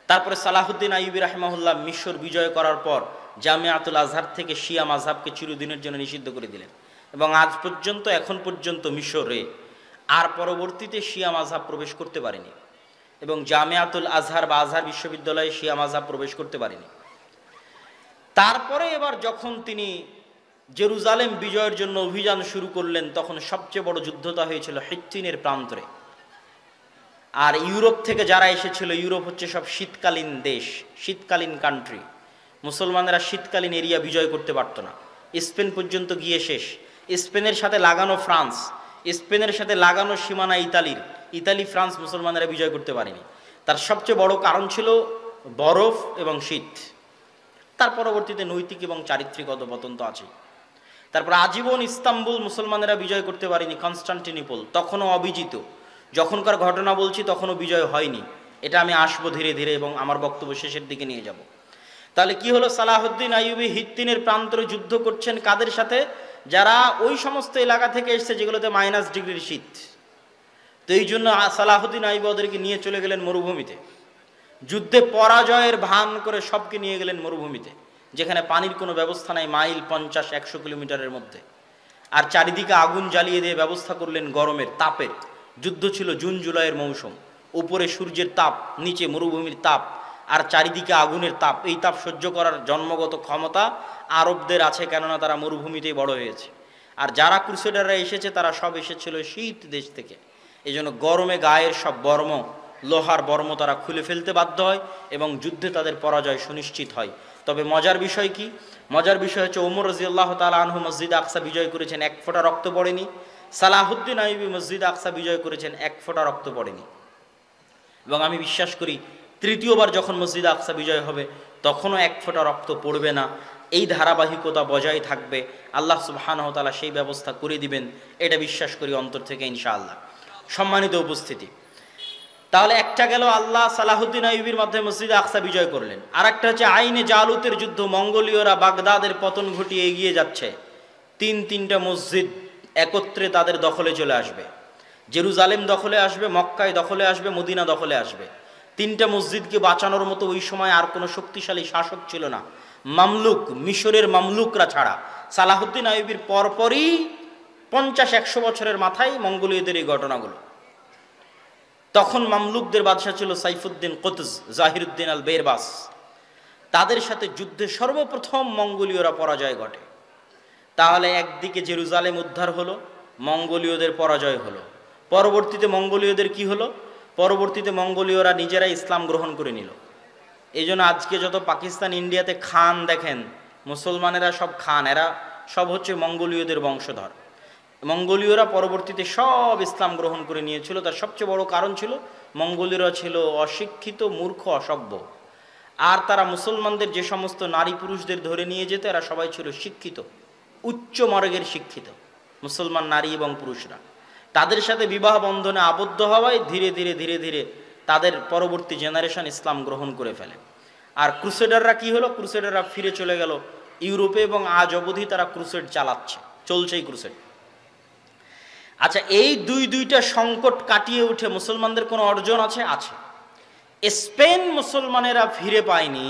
তারপরে সালাহুদ্দিন আইয়ুবী রাহিমাহুল্লাহ মিশর বিজয় করার পর জামিয়াতুল আজহার থেকে শিয়া মাযহাবকে চিরদিনের জন্য নিষিদ্ধ করে দিলেন। এবং আজ পর্যন্ত, এখন পর্যন্ত মিশরে আর পরবর্তীতে শিয়া মাযহাব প্রবেশ করতে পারেনি, এবং জামিয়াতুল আজহার বা আজহার বিশ্ববিদ্যালয়ে শিয়া মাযহাব প্রবেশ করতে পারেনি। তারপরে এবার যখন তিনি জেরুজালেম বিজয়ের জন্য অভিযান শুরু করলেন, তখন সবচেয়ে বড় যুদ্ধটা হয়েছিল হিত্তিনের প্রান্তরে। আর ইউরোপ থেকে যারা এসেছিল, ইউরোপ হচ্ছে সব শীতকালীন দেশ, শীতকালীন কান্ট্রি। মুসলমানেরা শীতকালীন এরিয়া বিজয় করতে পারত না, স্পেন পর্যন্ত গিয়ে শেষ। স্পেনের সাথে লাগানো ফ্রান্স, স্পেনের সাথে লাগানো সীমানা ইতালির, ইতালি ফ্রান্স মুসলমানেরা বিজয় করতে পারেনি। তার সবচেয়ে বড় কারণ ছিল বরফ এবং শীত। তার পরবর্তীতে নৈতিক এবং চারিত্রিক অধঃপতন তো আছে। তারপর আজীবন ইস্তাম্বুল মুসলমানেরা বিজয় করতে পারেনি, কনস্টান্টিনোপল তখনও অবিজিত। যখনকার ঘটনা বলছি তখনও বিজয় হয়নি, এটা আমি আসবো ধীরে ধীরে এবং আমার বক্তব্য শেষের দিকে নিয়ে যাব। তাহলে কি হলো, সালাহুদ্দিন আইয়ুবী হিত্তিনের প্রান্তরে যুদ্ধ করছেন কাদের সাথে? যারা ওই সমস্ত এলাকা থেকে এসছে যেগুলোতে -ডিগ্রির শীত। তো এই জন্য সালাহুদ্দিন আইয়ুবী ওদেরকে নিয়ে চলে গেলেন মরুভূমিতে। যুদ্ধে পরাজয়ের ভান করে সবকে নিয়ে গেলেন মরুভূমিতে, যেখানে পানির কোনো ব্যবস্থা নাই, মাইল 50-100 কিলোমিটারের মধ্যে। আর চারিদিকে আগুন জ্বালিয়ে দিয়ে ব্যবস্থা করলেন গরমের, তাপের। যুদ্ধ ছিল জুন জুলাইয়ের মৌসুম, উপরে সূর্যের তাপ, নিচে মরুভূমির তাপ, আর চারিদিকে আগুনের তাপ। এই তাপ সহ্য করার জন্মগত ক্ষমতা আরবদের আছে, কেননা তারা মরুভূমিতেই বড় হয়েছে। আর যারা ক্রুসেডাররা এসেছে তারা সব এসেছিল শীত দেশ থেকে। এই জন্য গরমে গায়ের সব বর্ম, লোহার বর্ম তারা খুলে ফেলতে বাধ্য হয় এবং যুদ্ধে তাদের পরাজয় সুনিশ্চিত হয়। তবে মজার বিষয় কি? মজার বিষয় হচ্ছে ওমর রাদিয়াল্লাহু তাআলা আনহু মসজিদ আকসা বিজয় করেছেন, 1 ফোঁটা রক্ত পড়েনি। সালাহুদ্দিন আইয়ুবী মসজিদ আকসা বিজয় করেছেন, 1 ফোঁটা রক্ত পড়েনি। এবং আমি বিশ্বাস করি তৃতীয়বার যখন মসজিদ আকসা বিজয় হবে তখনও 1 ফোঁটা রক্ত পড়বে না। এই ধারাবাহিকতা বজায় থাকবে, আল্লাহ সুবহানাহু ওয়া তাআলা সেই ব্যবস্থা করে দিবেন, এটা বিশ্বাস করি অন্তর থেকে ইনশাআল্লাহ। সম্মানিত উপস্থিতি, তাহলে একটা গেল আল্লাহ সালাহুদ্দিন আইয়ুবীর মাধ্যমে মসজিদে আকসা বিজয় করলেন, আর একটা হচ্ছে আইনে জালুতের যুদ্ধ, মঙ্গোলীয়রা বাগদাদের পতন ঘটিয়ে এগিয়ে যাচ্ছে, তিনটা মসজিদ একত্রে তাদের দখলে চলে আসবে, জেরুজালেম দখলে আসবে, মক্কায় দখলে আসবে, মদিনা দখলে আসবে। তিনটা মসজিদকে বাঁচানোর মতো ওই সময় আর কোনো শক্তিশালী শাসক ছিল না, মামলুক, মিশরের মামলুকরা ছাড়া। সালাহুদ্দিন আইয়ুবীর পরপরই 50-100 বছরের মাথায় মঙ্গোলীয়দের এই ঘটনাগুলো। তখন মামলুকদের বাদশা ছিল সাইফুদ্দিন কুতুজ, জাহিরুদ্দিন আল বেরবাস। তাদের সাথে যুদ্ধে সর্বপ্রথম মঙ্গোলীয়রা পরাজয় ঘটে। তাহলে একদিকে জেরুজালেম উদ্ধার হলো, মঙ্গোলীয়দের পরাজয় হলো। পরবর্তীতে মঙ্গোলীয়দের কি হলো? পরবর্তীতে মঙ্গোলীয়রা নিজেরাই ইসলাম গ্রহণ করে নিল। এই জন্য আজকে যত পাকিস্তান, ইন্ডিয়াতে খান দেখেন, মুসলমানেরা সব খান, এরা সব হচ্ছে মঙ্গোলীয়দের বংশধর। মঙ্গোলীয়রা পরবর্তীতে সব ইসলাম গ্রহণ করে নিয়েছিল। তার সবচেয়ে বড় কারণ ছিল মঙ্গোলীয়রা ছিল অশিক্ষিত, মূর্খ, অসভ্য। আর তারা মুসলমানদের যে সমস্ত নারী পুরুষদের ধরে নিয়ে যেত, এরা সবাই ছিল শিক্ষিত, উচ্চ মার্গের শিক্ষিত মুসলমান নারী এবং পুরুষরা। তাদের সাথে বিবাহ বন্ধনে আবদ্ধ হওয়ায় ধীরে ধীরে ধীরে ধীরে তাদের পরবর্তী জেনারেশন ইসলাম গ্রহণ করে ফেলে। আর ক্রুসেডাররা কি হলো? ক্রুসেডাররা ফিরে চলে গেল ইউরোপে, এবং আজ অবধি তারা ক্রুসেড চালাচ্ছে, চলছেই ক্রুসেড। আচ্ছা, এই দুইটা সংকট কাটিয়ে উঠে মুসলমানদের কোনো অর্জন আছে? আছে। স্পেন মুসলমানেরা ফিরে পায়নি,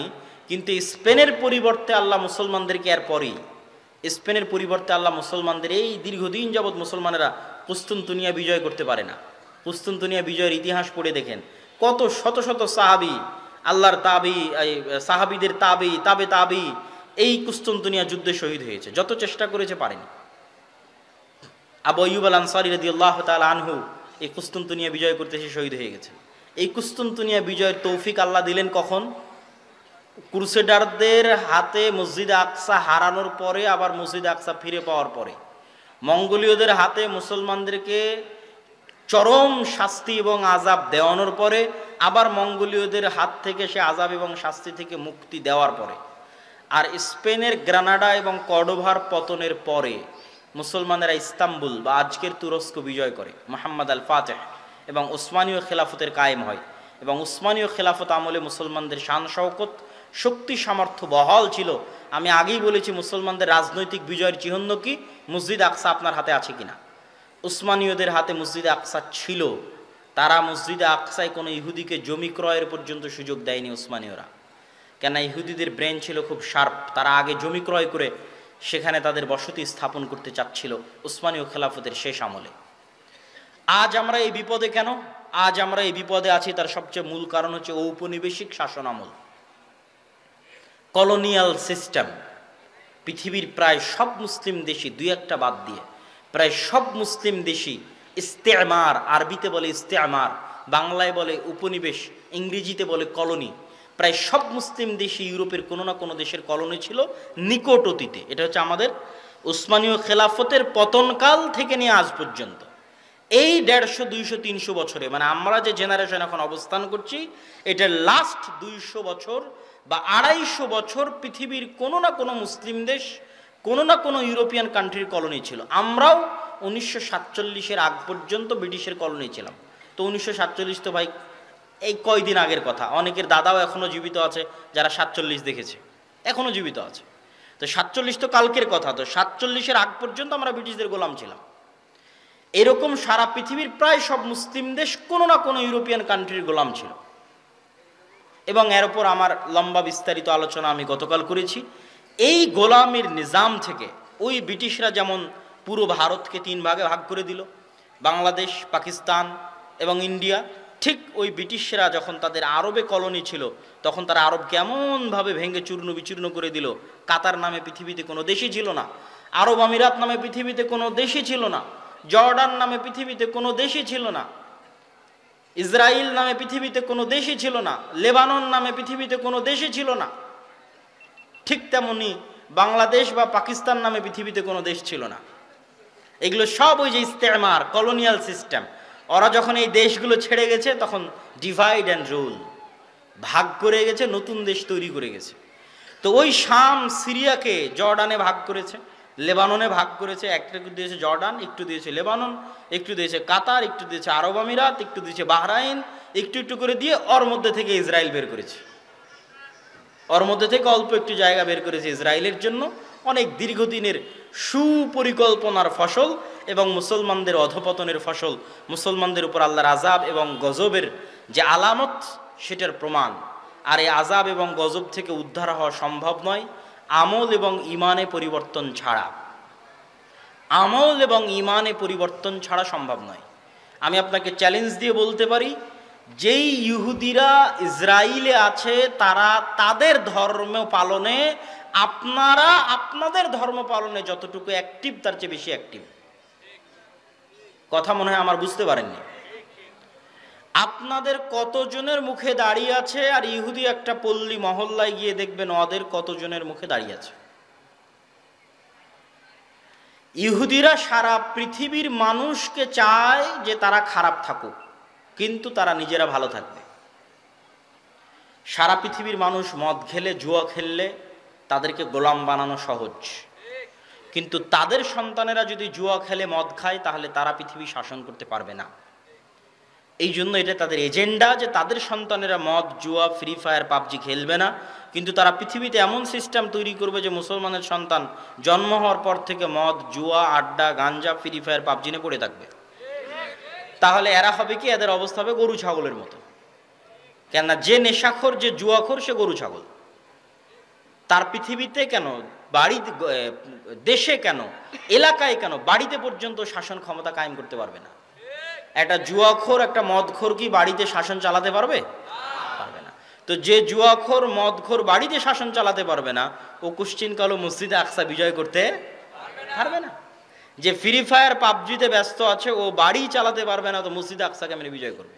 কিন্তু স্পেনের পরিবর্তে আল্লাহ মুসলমানদেরকে, এরপরই স্পেনের পরিবর্তে আল্লাহ মুসলমানদের, এই দীর্ঘদিন যাবৎ মুসলমানেরা কুস্তুনতুনিয়া বিজয় করতে পারে না। কুস্তুনতুনিয়া বিজয়ের ইতিহাস পড়ে দেখেন, কত শত শত সাহাবি, আল্লাহর তাবি, সাহাবিদের তাবে এই কুস্তুনতুনিয়া যুদ্ধে শহীদ হয়েছে। যত চেষ্টা করেছে পারেনি। আবু আইয়ুব আল আনসারী রাদিয়াল্লাহু তাআলা আনহু এই কুস্তুনতুনিয়া বিজয় করতে এসে শহীদ হয়ে গেছে। এই কুস্তুনতুনিয়া বিজয়ের তৌফিক আল্লাহ দিলেন কখন? ক্রুসেডারদের হাতে মসজিদে আকসা হারানোর পরে, আবার মসজিদে আকসা ফিরে পাওয়ার পরে। মঙ্গোলীয়দের হাতে মুসলমানদেরকে চরম শাস্তি এবং আযাব দেওয়ানোর পরে, আবার মঙ্গোলীয়দের হাত থেকে সে আযাব এবং শাস্তি থেকে মুক্তি দেওয়ার পরে। আর স্পেনের গ্রানাডা এবং কর্ডোভার পতনের পরে মুসলমানেরা ইস্তাম্বুল বা আজকের তুরস্ক বিজয় করে, মুহাম্মদ আল ফাতেহ, এবং উসমানীয় খেলাফতের কায়েম হয়। এবং উসমানীয় খেলাফত আমলে মুসলমানদের শান শওকত, শক্তি, সামর্থ্য বহাল ছিল। আমি আগেই বলেছি, মুসলমানদের রাজনৈতিক বিজয়ের চিহ্ন কি? মসজিদ আকসা আপনার হাতে আছে কিনা? উসমানীয়দের হাতে মসজিদে আকসা ছিল। তারা মসজিদে আকসায় কোনো ইহুদিকে জমি ক্রয়ের পর্যন্ত সুযোগ দেয়নি উসমানীয়রা। কেন? ইহুদিদের ব্রেন ছিল খুব শার্প। তারা আগে জমি ক্রয় করে সেখানে তাদের বসতি স্থাপন করতে চাচ্ছিল উসমানীয় খেলাফতের শেষ আমলে। আজ আমরা এই বিপদে কেন? আজ আমরা এই বিপদে আছি, তার সবচেয়ে মূল কারণ হচ্ছে ঔপনিবেশিক শাসন আমল, কলোনিয়াল সিস্টেম। পৃথিবীর প্রায় সব মুসলিম দেশই, দুই একটা বাদ দিয়ে, প্রায় সব মুসলিম দেশই ইস্তেমার, আরবিতে বলে ইস্তেমার, বাংলায় বলে উপনিবেশ, ইংরেজিতে বলে কলোনি। প্রায় সব মুসলিম দেশই ইউরোপের কোনো না কোনো দেশের কলোনি ছিল নিকট অতীতে। এটা হচ্ছে আমাদের উসমানীয় খেলাফতের পতনকাল থেকে নিয়ে আজ পর্যন্ত এই 150, 200, 300 বছরে, মানে আমরা যে জেনারেশন এখন অবস্থান করছি, এটার লাস্ট 200 বছর বা 250 বছর পৃথিবীর কোনো না কোনো মুসলিম দেশ, কোনো না কোনো ইউরোপিয়ান কান্ট্রির কলোনি ছিল। আমরাও 1947-এর আগ পর্যন্ত ব্রিটিশের কলোনি ছিলাম। তো 1947 তো ভাই এই কয়দিন আগের কথা। অনেকের দাদাও এখনও জীবিত আছে যারা 47 দেখেছে, এখনও জীবিত আছে। তো 47 তো কালকের কথা। তো 47-এর আগ পর্যন্ত আমরা ব্রিটিশদের গোলাম ছিলাম। এরকম সারা পৃথিবীর প্রায় সব মুসলিম দেশ কোনো না কোনো ইউরোপিয়ান কান্ট্রির গোলাম ছিল। এবং এর উপর আমার লম্বা বিস্তারিত আলোচনা আমি গতকাল করেছি। এই গোলামের নিজাম থেকে ওই ব্রিটিশরা যেমন পুরো ভারতকে 3 ভাগে ভাগ করে দিল, বাংলাদেশ, পাকিস্তান এবং ইন্ডিয়া, ঠিক ওই ব্রিটিশরা যখন তাদের আরবে কলোনি ছিল, তখন তারা আরবকে এমনভাবে ভেঙে চূর্ণ বিচূর্ণ করে দিল। কাতার নামে পৃথিবীতে কোনো দেশই ছিল না, আরব আমিরাত নামে পৃথিবীতে কোনো দেশই ছিল না, জর্ডান নামে পৃথিবীতে কোনো দেশই ছিল না, ইসরায়েল নামে পৃথিবীতে কোনো দেশই ছিল না, লেবানন নামে পৃথিবীতে কোনো দেশই ছিল না। ঠিক তেমনি বাংলাদেশ বা পাকিস্তান নামে পৃথিবীতে কোনো দেশ ছিল না। এগুলো সব ওই যে ইস্তেমার, কলোনিয়াল সিস্টেম। ওরা যখন এই দেশগুলো ছেড়ে গেছে, তখন ডিভাইড অ্যান্ড রুল, ভাগ করে গেছে, নতুন দেশ তৈরি করে গেছে। তো ওই শাম, সিরিয়াকে জর্ডানে ভাগ করেছে, লেবাননে ভাগ করেছে। একটু দিয়েছে জর্ডান, একটু দিয়েছে লেবানন, একটু দিয়েছে কাতার, একটু দিয়েছে আরব আমিরাত, একটু দিয়েছে বাহরাইন, একটু একটু করে দিয়ে ওর মধ্যে থেকে ইসরায়েল বের করেছে, ওর মধ্যে থেকে অল্প একটু জায়গা বের করেছে ইসরায়েলের জন্য, অনেক দীর্ঘদিনের সুপরিকল্পনার ফসল এবং মুসলমানদের অধপতনের ফসল, মুসলমানদের উপর আল্লাহর আযাব এবং গজবের যে আলামত সেটার প্রমাণ। আর এই আযাব এবং গজব থেকে উদ্ধার হওয়া সম্ভব নয় আমল এবং ইমানে পরিবর্তন ছাড়া। আমল এবং ইমানে পরিবর্তন ছাড়া সম্ভব নয়। আমি আপনাকে চ্যালেঞ্জ দিয়ে বলতে পারি, যেই ইহুদিরা ইসরায়েলে আছে তারা তাদের ধর্ম পালনে, আপনারা আপনাদের ধর্ম পালনে যতটুকু অ্যাক্টিভ তার চেয়ে বেশি অ্যাক্টিভ। কথা মনে হয় আমার বুঝতে পারেননি। আপনাদের কতজনের মুখে দাঁড়িয়ে আছে, আর ইহুদি একটা পল্লী মহল্লায় গিয়ে দেখবেন ওদের কতজনের মুখে দাঁড়িয়ে আছে। ইহুদিরা সারা পৃথিবীর মানুষকে চায় যে তারা খারাপ থাকুক, কিন্তু তারা নিজেরা ভালো থাকবে। সারা পৃথিবীর মানুষ মদ খেলে, জুয়া খেললে তাদেরকে গোলাম বানানো সহজ, কিন্তু তাদের সন্তানেরা যদি জুয়া খেলে, মদ খায়, তাহলে তারা পৃথিবী শাসন করতে পারবে না। এই জন্য এটা তাদের এজেন্ডা যে তাদের সন্তানেরা মদ, জুয়া, ফ্রি ফায়ার, পাবজি খেলবে না, কিন্তু তারা পৃথিবীতে এমন সিস্টেম তৈরি করবে যে মুসলমানের সন্তান জন্ম হওয়ার পর থেকে মদ, জুয়া, আড্ডা, গাঞ্জা, ফ্রি ফায়ার, পাবজি নিয়ে পড়ে থাকবে। তাহলে এরা হবে কি, এদের অবস্থা হবে গরু ছাগলের মতো। কেননা যে নেশাখোর, যে জুয়াখোর, সে গরু ছাগল। তার পৃথিবীতে কেন, বাড়ি, দেশে কেন, এলাকায় কেন, বাড়িতে পর্যন্ত শাসন ক্ষমতা কায়েম করতে পারবে না। একটা জুয়াখোর, একটা মদখোর কি বাড়িতে শাসন চালাতে পারবে? পারবে না। তো যে জুয়াখোর, মদখোর বাড়িতে শাসন চালাতে পারবে না, ও কুশ্চিনকালও মসজিদে আকসা বিজয় করতে পারবে না। যে ফ্রি ফায়ার, পাবজিতে ব্যস্ত আছে, ও বাড়ি চালাতে পারবে না, তো মসজিদে আকসাকে মেরে বিজয় করবে।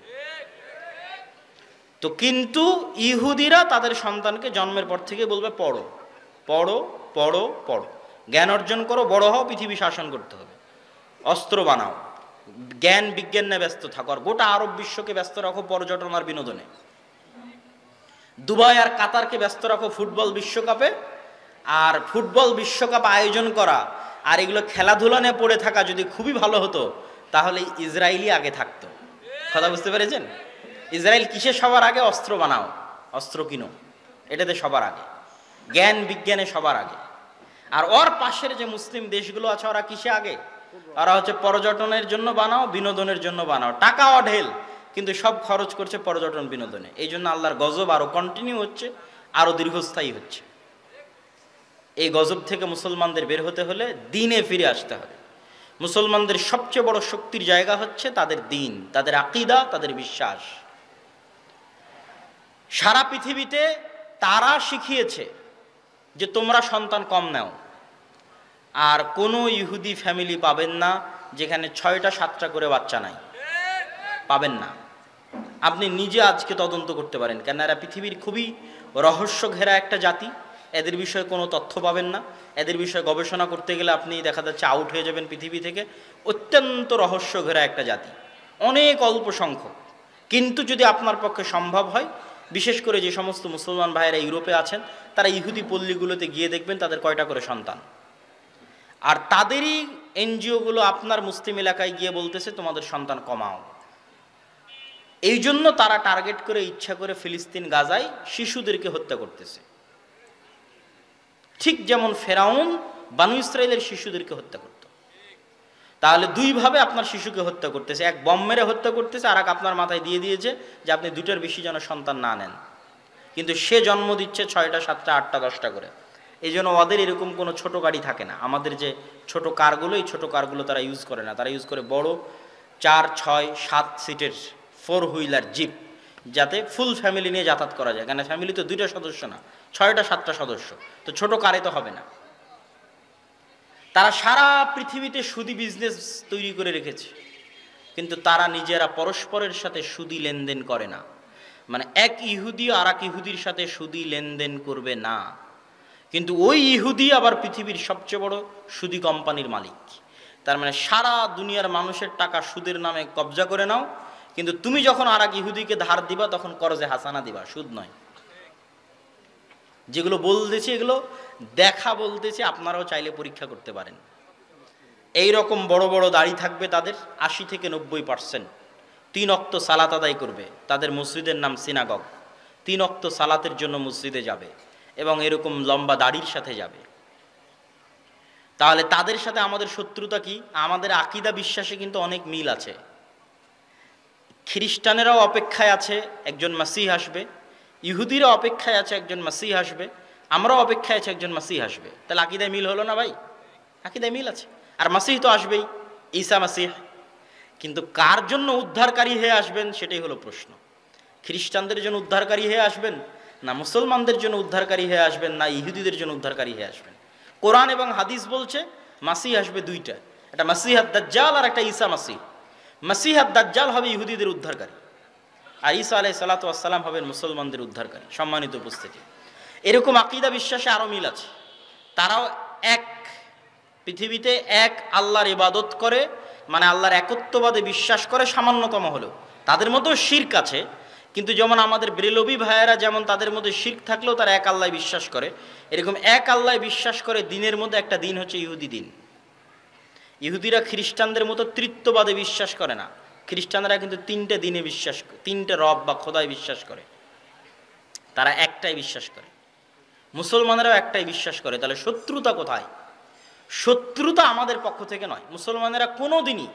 তো কিন্তু ইহুদিরা তাদের সন্তানকে জন্মের পর থেকে বলবে পড়ো পড়ো পড়ো পড়ো, জ্ঞান অর্জন করো, বড় হও, পৃথিবী শাসন করতে হবে, অস্ত্র বানাও, জ্ঞান বিজ্ঞান নিয়ে ব্যস্ত থাকো, আর গোটা আরব বিশ্বকে ব্যস্ত রাখো পর্যটন আর বিনোদনে, দুবাই আর কাতারকে ব্যস্ত রাখো ফুটবল বিশ্বকাপে, আর ফুটবল বিশ্বকাপ আয়োজন করা আর এগুলো খেলাধুলা নিয়ে পড়ে থাকা যদি খুবই ভালো হতো, তাহলে ইসরায়েলই আগে থাকতো। কথা বুঝতে পেরেছেন? ইসরায়েল কিসে সবার আগে? অস্ত্র বানাও, অস্ত্র কিনো, এটাতে সবার আগে, জ্ঞান বিজ্ঞানে সবার আগে। আর ওর পাশের যে মুসলিম দেশগুলো আছে, ওরা কিসে আগে? ওরা হচ্ছে পর্যটনের জন্য বানাও, বিনোদনের জন্য বানাও, টাকা অঢেল, কিন্তু সব খরচ করছে পর্যটন বিনোদনে। এই জন্য আল্লাহর গজব আরো কন্টিনিউ হচ্ছে, আরো দীর্ঘস্থায়ী হচ্ছে। এই গজব থেকে মুসলমানদের বের হতে হলে দ্বীনে ফিরে আসতে হবে। মুসলমানদের সবচেয়ে বড় শক্তির জায়গা হচ্ছে তাদের দ্বীন, তাদের আকীদা, তাদের বিশ্বাস। সারা পৃথিবীতে তারা শিখিয়েছে যে তোমরা সন্তান কম নাও, আর কোনো ইহুদি ফ্যামিলি পাবেন না যেখানে 6টা 7টা করে বাচ্চা নাই, পাবেন না। আপনি নিজে আজকে তদন্ত করতে পারেন, কেন এরা পৃথিবীর খুবই রহস্য ঘেরা একটা জাতি। এদের বিষয়ে কোনো তথ্য পাবেন না, এদের বিষয়ে গবেষণা করতে গেলে আপনি দেখা যাচ্ছে আউট হয়ে যাবেন পৃথিবী থেকে। অত্যন্ত রহস্য ঘেরা একটা জাতি, অনেক অল্প সংখ্যক। কিন্তু যদি আপনার পক্ষে সম্ভব হয়, বিশেষ করে যে সমস্ত মুসলমান ভাইয়েরা ইউরোপে আছেন, তারা ইহুদি পল্লীগুলোতে গিয়ে দেখবেন তাদের কয়টা করে সন্তান, আর তাদেরই এনজিওগুলো আপনার মুসলিম এলাকায় গিয়ে বলতেছে তোমাদের সন্তান কমাও। এই জন্য তারা টার্গেট করে, ইচ্ছা করে ফিলিস্তিন, গাজায় শিশুদেরকে হত্যা করতেছে। ঠিক যেমন ফেরাউন বানু ইসরায়েলের শিশুদেরকে হত্যা করত। তাহলে দুইভাবে আপনার শিশুকে হত্যা করতেছে, এক বম মেরে হত্যা করতেছে, আর এক আপনার মাথায় দিয়ে দিয়েছে যে আপনি 2টার বেশি যেন সন্তান না নেন। কিন্তু সে জন্ম দিচ্ছে 6টা 7টা 8টা 10টা করে। এই জন্য ওদের এরকম কোনো ছোট গাড়ি থাকে না। আমাদের যে ছোট কারগুলো, এই ছোট কারগুলো তারা ইউজ করে না, তারা ইউজ করে বড় 4, 6, 7 সিটের 4 হুইলার জিপ, যাতে ফুল ফ্যামিলি নিয়ে যাতায়াত করা যায়। কেন ফ্যামিলি তো 2টা সদস্য না, 6টা 7টা সদস্য, তো ছোট কারে তো হবে না। তারা সারা পৃথিবীতে সুদি বিজনেস তৈরি করে রেখেছে, কিন্তু তারা নিজেরা পরস্পরের সাথে সুদি লেনদেন করে না। মানে এক ইহুদি আর এক ইহুদির সাথে সুদি লেনদেন করবে না, কিন্তু ওই ইহুদি আবার পৃথিবীর সবচেয়ে বড় সুদি কোম্পানির মালিক। তার মানে সারা দুনিয়ার মানুষের টাকা সুদের নামে কবজা করে নাও, কিন্তু তুমি যখন আর এক ইহুদিকে ধার দিবা তখন করজে হাসানা দিবা, সুদ নয়। যেগুলো বলতেছি এগুলো দেখা বলতেছি, আপনারাও চাইলে পরীক্ষা করতে পারেন। এই রকম বড় বড় দাড়ি থাকবে তাদের 80 থেকে 90%, 3 ওয়াক্ত সালাত আদায় করবে, তাদের মসজিদের নাম সিনাগগ, 3 ওয়াক্ত সালাতের জন্য মসজিদে যাবে এবং এরকম লম্বা দাড়ির সাথে যাবে। তাহলে তাদের সাথে আমাদের শত্রুতা কি? আমাদের আকীদা বিশ্বাসে কিন্তু অনেক মিল আছে। খ্রিস্টানেরাও অপেক্ষায় আছে একজন মাসিহ আসবে, ইহুদিরা অপেক্ষায় আছে একজন মাসিহ আসবে, আমরাও অপেক্ষায় আছে একজন মাসিহ আসবে। তাহলে আকীদায় মিল হলো না ভাই? আকীদায় মিল আছে। আর মাসিহ তো আসবেই, ঈসা মাসিহ। কিন্তু কার জন্য উদ্ধারকারী হয়ে আসবেন সেটাই হলো প্রশ্ন। খ্রিস্টানদের জন্য উদ্ধারকারী হয়ে আসবেন, না মুসলমানদের জন্য উদ্ধারকারী হয়ে আসবেন, না ইহুদিদের জন্য উদ্ধারকারী হয়ে আসবেন? কোরআন এবং হাদিস বলছে মাসিহ আসবে দুইটা, একটা মাসিহ আদ-দাজ্জাল আর একটা ঈসা মাসিহ। মাসিহ আদ-দাজ্জাল হবে ইহুদিদের উদ্ধারকারী, আর ঈসা আলাইহিস সালাতু ওয়াস সালাম হবেন মুসলমানদের উদ্ধারকারী। সম্মানিত উপস্থিতি, এরকম আকীদা বিশ্বাসে আরো মিল আছে। তারাও এক, পৃথিবীতে এক আল্লাহর ইবাদত করে, মানে আল্লাহর একত্ববাদে বিশ্বাস করে সামান্যতম হলেও। তাদের মধ্যেও শিরক আছে, কিন্তু যেমন আমাদের বেরেলভী ভাইয়েরা যেমন তাদের মধ্যে শিরক থাকলেও তারা এক আল্লাহ বিশ্বাস করে, এরকম এক আল্লাহ বিশ্বাস করে। দিনের মধ্যে একটা দিন হচ্ছে ইহুদি দিন। ইহুদিরা খ্রিস্টানদের মতো তৃত্ববাদে বিশ্বাস করে না। খ্রিস্টানরা কিন্তু 3টে দিনে বিশ্বাস করে, 3টে রব বা খোদায় বিশ্বাস করে। তারা একটাই বিশ্বাস করে। মুসলমানেরাও একটাই বিশ্বাস করে। তাহলে শত্রুতা কোথায়? শত্রুতা আমাদের পক্ষ থেকে নয়। মুসলমানেরা কোনো দিনই